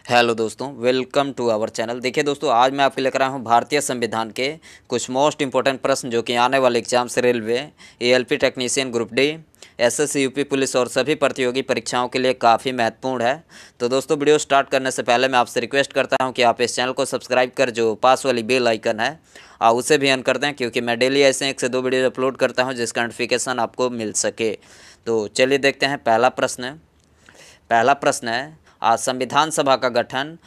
Hello दोस्तों, welcome to our channel. देखिए दोस्तों, आज मैं आपके लेकर आया हूँ भारतीय संविधान के कुछ मोस्ट इंपॉर्टेंट प्रश्न जो कि आने वाले एग्जाम से railway, ALP technician group D, SSC UP police और सभी प्रतियोगी परीक्षाओं के लिए काफ़ी महत्वपूर्ण है। तो दोस्तों, वीडियो स्टार्ट करने से पहले मैं आपसे रिक्वेस्ट करता हूँ कि आप इस चैनल को सब्सक्राइब कर जो पास वाली बेल आइकन है उसे भी ऑन कर दें, क्योंकि मैं डेली ऐसे 1 से 2 वीडियो अपलोड करता हूँ जिसका नोटिफिकेशन आपको मिल सके। तो चलिए देखते हैं पहला प्रश्न है, संविधान सभा का गठन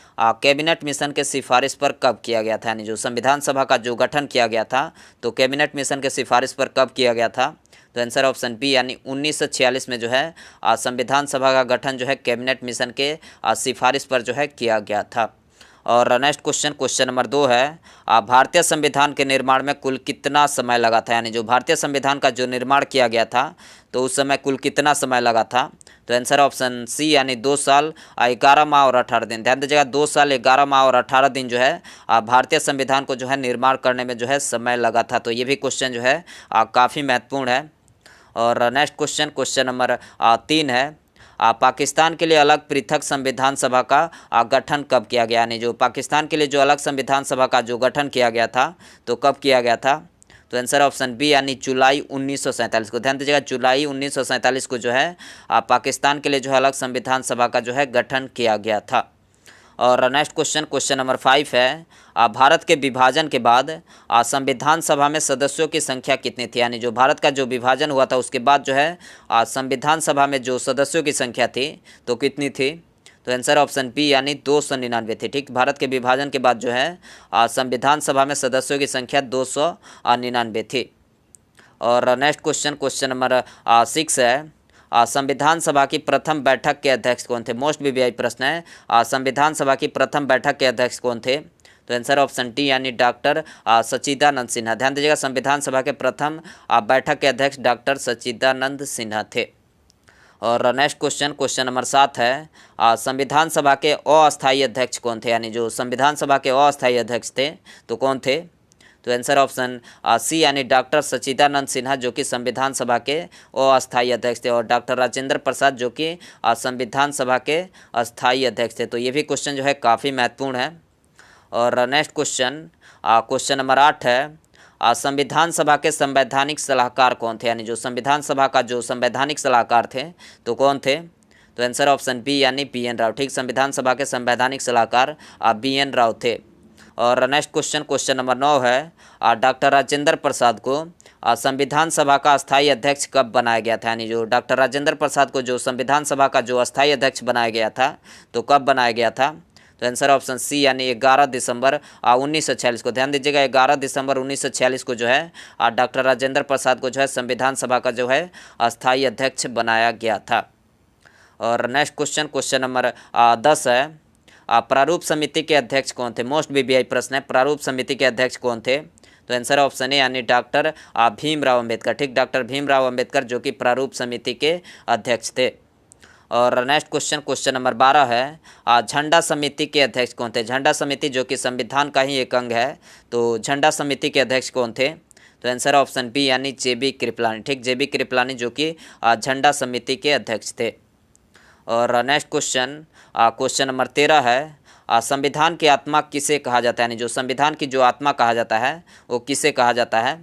कैबिनेट मिशन के सिफारिश पर कब किया गया था। यानी जो संविधान सभा का जो गठन किया गया था तो कैबिनेट मिशन के सिफारिश पर कब किया गया था। तो आंसर ऑप्शन बी यानी 1946 में जो है संविधान सभा का गठन जो है कैबिनेट मिशन के सिफारिश पर जो है किया गया था। और नेक्स्ट क्वेश्चन नंबर 2 है, भारतीय संविधान के निर्माण में कुल कितना समय लगा था। यानी जो भारतीय संविधान का जो निर्माण किया गया था तो उस समय कुल कितना समय लगा था। तो आंसर ऑप्शन सी यानी 2 साल 11 माह और 18 दिन। ध्यान दीजिएगा, 2 साल 11 माह और 18 दिन जो है भारतीय संविधान को जो है निर्माण करने में जो है समय लगा था। तो ये भी क्वेश्चन जो है काफ़ी महत्वपूर्ण है। और नेक्स्ट क्वेश्चन नंबर 3 है, पाकिस्तान के लिए अलग पृथक संविधान सभा का गठन कब किया गया। यानी जो पाकिस्तान के लिए जो अलग संविधान सभा का जो गठन किया गया था तो कब किया गया था। तो आंसर ऑप्शन बी यानी जुलाई 1947 को। ध्यान दीजिएगा, जुलाई 1947 को जो है पाकिस्तान के लिए जो है अलग संविधान सभा का जो है गठन किया गया था। और नेक्स्ट क्वेश्चन नंबर 5 है, भारत के विभाजन के बाद संविधान सभा में सदस्यों की संख्या कितनी थी। यानी जो भारत का जो विभाजन हुआ था उसके बाद जो है संविधान सभा में जो सदस्यों की संख्या थी तो कितनी थी। तो आंसर ऑप्शन बी यानी 299 थी। ठीक, भारत के विभाजन के बाद जो है संविधान सभा में सदस्यों की संख्या 299 थी। और नेक्स्ट क्वेश्चन नंबर 6 है, संविधान सभा की प्रथम बैठक के अध्यक्ष कौन थे। मोस्ट वीवीआई प्रश्न है, संविधान सभा की प्रथम बैठक के अध्यक्ष कौन थे। तो आंसर ऑप्शन डी यानी डॉक्टर सच्चिदानंद सिन्हा। ध्यान दीजिएगा, संविधान सभा के प्रथम बैठक के अध्यक्ष डॉक्टर सच्चिदानंद सिन्हा थे। और नेक्स्ट क्वेश्चन नंबर 7 है, संविधान सभा के अस्थायी अध्यक्ष कौन थे। यानी जो संविधान सभा के अस्थायी अध्यक्ष थे तो कौन थे। तो आंसर ऑप्शन सी यानी डॉक्टर सच्चिदानंद सिन्हा जो कि संविधान सभा के अस्थायी अध्यक्ष थे, और डॉक्टर राजेंद्र प्रसाद जो कि संविधान सभा के अस्थायी अध्यक्ष थे। तो ये भी क्वेश्चन जो है काफ़ी महत्वपूर्ण है। और नेक्स्ट क्वेश्चन नंबर 8 है, संविधान सभा के संवैधानिक सलाहकार कौन थे। यानी जो संविधान सभा का जो संवैधानिक सलाहकार थे तो कौन थे। तो आंसर ऑप्शन बी यानी BN राव। ठीक, संविधान सभा के संवैधानिक सलाहकार BN राव थे। और नेक्स्ट क्वेश्चन नंबर 9 है, डॉक्टर राजेंद्र प्रसाद को संविधान सभा का अस्थायी अध्यक्ष कब बनाया गया था। यानी जो डॉक्टर राजेंद्र प्रसाद को जो संविधान सभा का जो अस्थायी अध्यक्ष बनाया गया था तो कब बनाया गया था। तो आंसर ऑप्शन सी यानी 11 दिसंबर 1946 को। ध्यान दीजिएगा, 11 दिसंबर 1946 को जो है डॉक्टर राजेंद्र प्रसाद को जो है संविधान सभा का जो है अस्थायी अध्यक्ष बनाया गया था। और नेक्स्ट क्वेश्चन नंबर 10 है, प्रारूप समिति के अध्यक्ष कौन थे। मोस्ट वीवीआई प्रश्न है, प्रारूप समिति के अध्यक्ष कौन थे। तो आंसर ऑप्शन ए यानी डॉक्टर भीमराव अंबेडकर। ठीक, डॉक्टर भीमराव अंबेडकर जो कि प्रारूप समिति के अध्यक्ष थे। और नेक्स्ट क्वेश्चन नंबर 12 है, झंडा समिति के अध्यक्ष कौन थे। झंडा समिति जो कि संविधान का ही एक अंग है, तो झंडा समिति के अध्यक्ष कौन थे। तो आंसर ऑप्शन बी यानी JB कृपलानी। ठीक, JB कृपलानी जो कि झंडा समिति के अध्यक्ष थे। और नेक्स्ट क्वेश्चन नंबर 13 है, संविधान की आत्मा किसे कहा जाता है। यानी जो संविधान की जो आत्मा कहा जाता है वो किसे कहा जाता है।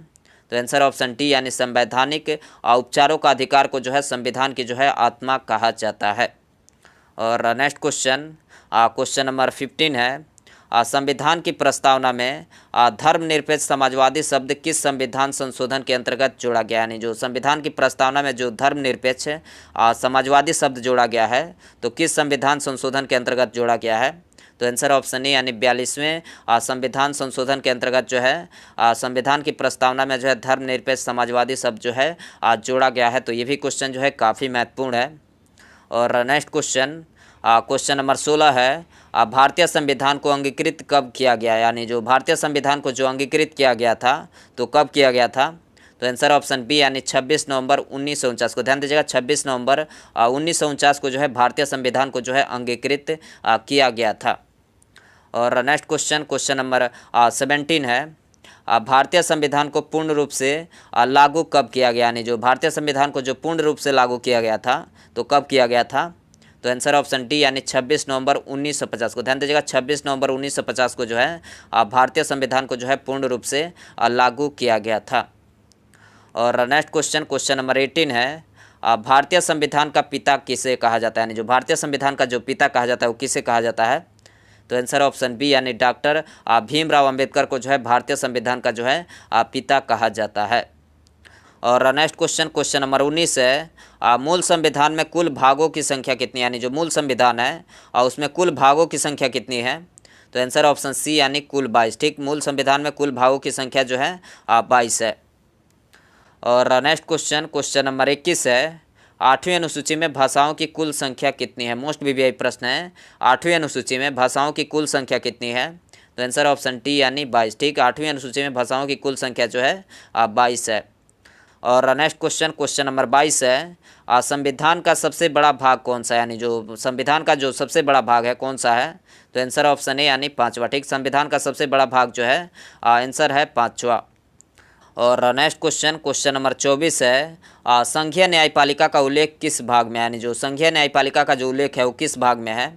तो आंसर ऑप्शन डी यानी संवैधानिक उपचारों का अधिकार को जो है संविधान की जो है आत्मा कहा जाता है। और नेक्स्ट क्वेश्चन नंबर 15 है, संविधान की प्रस्तावना में धर्मनिरपेक्ष समाजवादी शब्द किस संविधान संशोधन के अंतर्गत जोड़ा गया। यानी जो संविधान की प्रस्तावना में जो धर्मनिरपेक्ष समाजवादी शब्द जोड़ा गया है तो किस संविधान संशोधन के अंतर्गत जोड़ा गया है। तो आंसर ऑप्शन ए यानी 42वें संविधान संशोधन के अंतर्गत जो है संविधान की प्रस्तावना में जो है धर्मनिरपेक्ष समाजवादी शब्द जो है जोड़ा गया है। तो ये भी क्वेश्चन जो है काफ़ी महत्वपूर्ण है। और नेक्स्ट क्वेश्चन नंबर 16 है, भारतीय संविधान को अंगीकृत कब किया गया। यानी जो भारतीय संविधान को जो अंगीकृत किया गया था तो कब किया गया था। तो आंसर ऑप्शन बी यानी 26 नवंबर 1949 को। ध्यान दीजिएगा, 26 नवंबर 1949 को जो है भारतीय संविधान को जो है अंगीकृत किया गया था। और नेक्स्ट क्वेश्चन नंबर 17 है, भारतीय संविधान को पूर्ण रूप से लागू कब किया गया। यानी जो भारतीय संविधान को जो पूर्ण रूप से लागू किया गया था तो कब किया गया था। तो आंसर ऑप्शन डी यानी 26 नवंबर 1950 को। ध्यान दीजिएगा 26 नवंबर 1950 को जो है भारतीय संविधान को जो है पूर्ण रूप से लागू किया गया था। और नेक्स्ट क्वेश्चन नंबर 18 है, भारतीय संविधान का पिता किसे कहा जाता है, यानी जो भारतीय संविधान का जो पिता कहा जाता है वो किसे कहा जाता है। तो आंसर ऑप्शन बी यानी डॉक्टर भीमराव अंबेडकर को जो है भारतीय संविधान का जो है पिता कहा जाता है। और नेक्स्ट क्वेश्चन नंबर 19 है, मूल संविधान में कुल भागों की संख्या कितनी, यानी जो मूल संविधान है और उसमें कुल भागों की संख्या कितनी है। तो आंसर ऑप्शन सी यानी कुल 22। ठीक, मूल संविधान में कुल भागों की संख्या जो है 22 है। और नेक्स्ट क्वेश्चन नंबर 21 है, 8वीं अनुसूची में भाषाओं की कुल संख्या कितनी है। मोस्ट वीवीआई प्रश्न है, 8वीं अनुसूची में भाषाओं की कुल संख्या कितनी है। तो आंसर ऑप्शन टी यानी 22। ठीक, 8वीं अनुसूची में भाषाओं की कुल संख्या जो है 22 है। और नेक्स्ट क्वेश्चन नंबर 22 है, संविधान का सबसे बड़ा भाग कौन सा है, यानी जो संविधान का जो सबसे बड़ा भाग है कौन सा है। तो आंसर ऑप्शन ए यानी 5वां। ठीक, संविधान का सबसे बड़ा भाग जो है आंसर है 5वां। और नेक्स्ट क्वेश्चन नंबर 24 है, संघीय न्यायपालिका का उल्लेख किस भाग में, यानी जो संघीय न्यायपालिका का जो उल्लेख है वो किस भाग में है।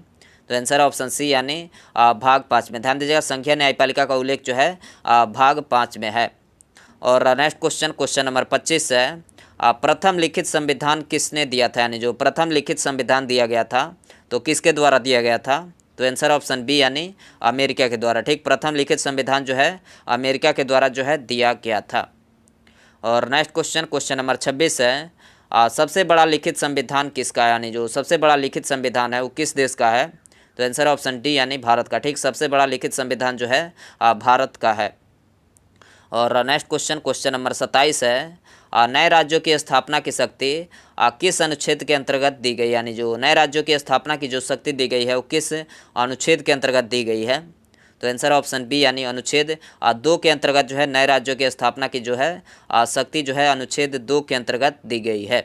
तो आंसर ऑप्शन सी यानी भाग 5 में। ध्यान दीजिएगा संघीय न्यायपालिका का उल्लेख जो है भाग 5 में है। और नेक्स्ट क्वेश्चन नंबर 25 है, प्रथम लिखित संविधान किसने दिया था, यानी जो प्रथम लिखित संविधान दिया गया था तो किसके द्वारा दिया गया था। तो आंसर ऑप्शन बी यानी अमेरिका के द्वारा। ठीक, प्रथम लिखित संविधान जो है अमेरिका के द्वारा जो है दिया गया था। और नेक्स्ट क्वेश्चन नंबर 26 है, सबसे बड़ा लिखित संविधान किसका है, यानी जो सबसे बड़ा लिखित संविधान है वो किस देश का है। तो आंसर ऑप्शन डी यानी भारत का। ठीक, सबसे बड़ा लिखित संविधान जो है भारत का है। और नेक्स्ट क्वेश्चन नंबर 27 है, नए राज्यों की स्थापना की शक्ति किस अनुच्छेद के अंतर्गत दी गई, यानी जो नए राज्यों की स्थापना की जो शक्ति दी गई है वो किस अनुच्छेद के अंतर्गत दी गई है। तो आंसर ऑप्शन बी यानी अनुच्छेद 2 के अंतर्गत जो है नए राज्यों की स्थापना की जो है शक्ति जो है अनुच्छेद 2 के अंतर्गत दी गई है।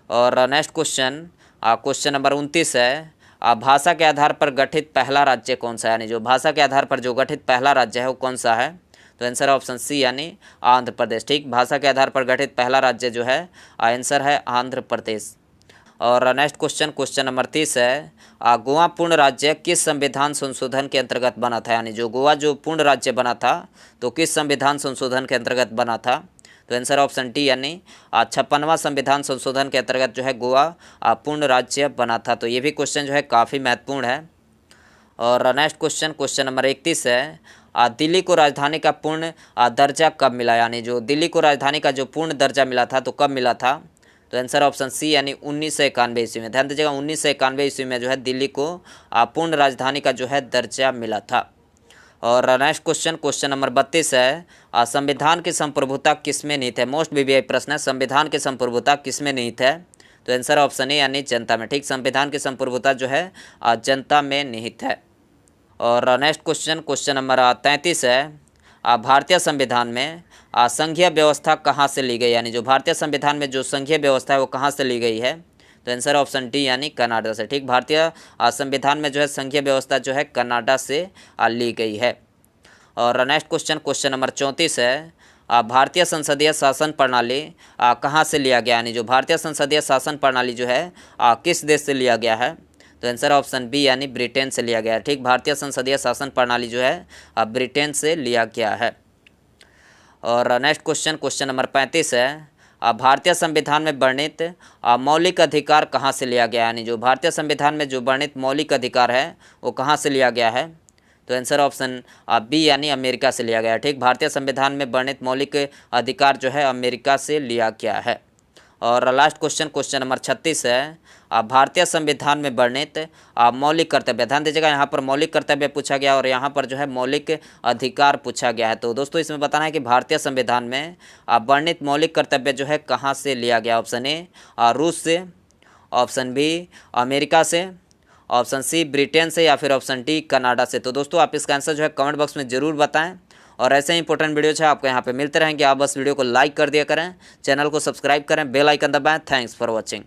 और नेक्स्ट क्वेश्चन नंबर 29 है, भाषा के आधार पर गठित पहला राज्य कौन सा है, यानी जो भाषा के आधार पर जो गठित पहला राज्य है वो कौन सा है। तो आंसर ऑप्शन सी यानी आंध्र प्रदेश। ठीक, भाषा के आधार पर गठित पहला राज्य जो है आंसर है आंध्र प्रदेश। और नेक्स्ट क्वेश्चन नंबर 30 है, गोवा पूर्ण राज्य किस संविधान संशोधन के अंतर्गत बना था, यानी जो गोवा जो पूर्ण राज्य बना था तो किस संविधान संशोधन के अंतर्गत बना था। तो आंसर ऑप्शन डी यानी 56वां संविधान संशोधन के अंतर्गत जो है गोवा पूर्ण राज्य बना था। तो ये भी क्वेश्चन जो है काफ़ी महत्वपूर्ण है। और नेक्स्ट क्वेश्चन नंबर 31 है, दिल्ली को राजधानी का पूर्ण दर्जा कब मिला, यानी जो दिल्ली को राजधानी का जो पूर्ण दर्जा मिला था तो कब मिला था। तो आंसर ऑप्शन सी यानी 1991 ईस्वी में। ध्यान दीजिएगा 1991 ईस्वी में जो है दिल्ली को पूर्ण राजधानी का जो है दर्जा मिला था। और नेक्स्ट क्वेश्चन नंबर 32 है, संविधान की संप्रभुता किसमें निहित है। मोस्ट वीवीआई प्रश्न है, संविधान की संप्रभुता किसमें निहित है। तो आंसर ऑप्शन ए यानी जनता में। ठीक, संविधान की संप्रभुता जो है जनता में निहित है। और नेक्स्ट क्वेश्चन नंबर 33 है, भारतीय संविधान में संघीय व्यवस्था कहाँ से ली गई, यानी जो भारतीय संविधान में जो संघीय व्यवस्था है वो कहाँ से ली गई है। तो आंसर ऑप्शन डी यानी कनाडा से। ठीक, भारतीय संविधान में जो है संघीय व्यवस्था जो है कनाडा से ली गई है। और नेक्स्ट क्वेश्चन नंबर 34 है, भारतीय संसदीय शासन प्रणाली कहाँ से लिया गया, यानी जो भारतीय संसदीय शासन प्रणाली जो है किस देश से लिया गया है। तो आंसर ऑप्शन बी यानी ब्रिटेन से लिया गया है। ठीक, भारतीय संसदीय शासन प्रणाली जो है ब्रिटेन से लिया गया है। और नेक्स्ट क्वेश्चन नंबर 35 है, भारतीय संविधान में वर्णित मौलिक अधिकार कहाँ से लिया गया, यानी जो भारतीय संविधान में जो वर्णित मौलिक अधिकार है वो कहाँ से लिया गया है। तो आंसर ऑप्शन बी यानी अमेरिका से लिया गया है। ठीक, भारतीय संविधान में वर्णित मौलिक अधिकार जो है अमेरिका से लिया गया है। और लास्ट क्वेश्चन नंबर 36 है, भारतीय संविधान में वर्णित मौलिक कर्तव्य। ध्यान दीजिएगा यहाँ पर मौलिक कर्तव्य पूछा गया और यहाँ पर जो है मौलिक अधिकार पूछा गया है। तो दोस्तों इसमें बताना है कि भारतीय संविधान में वर्णित मौलिक कर्तव्य जो है कहाँ से लिया गया। ऑप्शन ए रूस से, ऑप्शन बी अमेरिका से, ऑप्शन सी ब्रिटेन से या फिर ऑप्शन डी कनाडा से। तो दोस्तों आप इसका आंसर जो है कमेंट बॉक्स में ज़रूर बताएं। और ऐसे ही इंपॉर्टेंट वीडियोज है आपको यहाँ पे मिलते रहेंगे। आप बस वीडियो को लाइक कर दिया करें, चैनल को सब्सक्राइब करें, बेल आइकन दबाएं। Thanks for watching.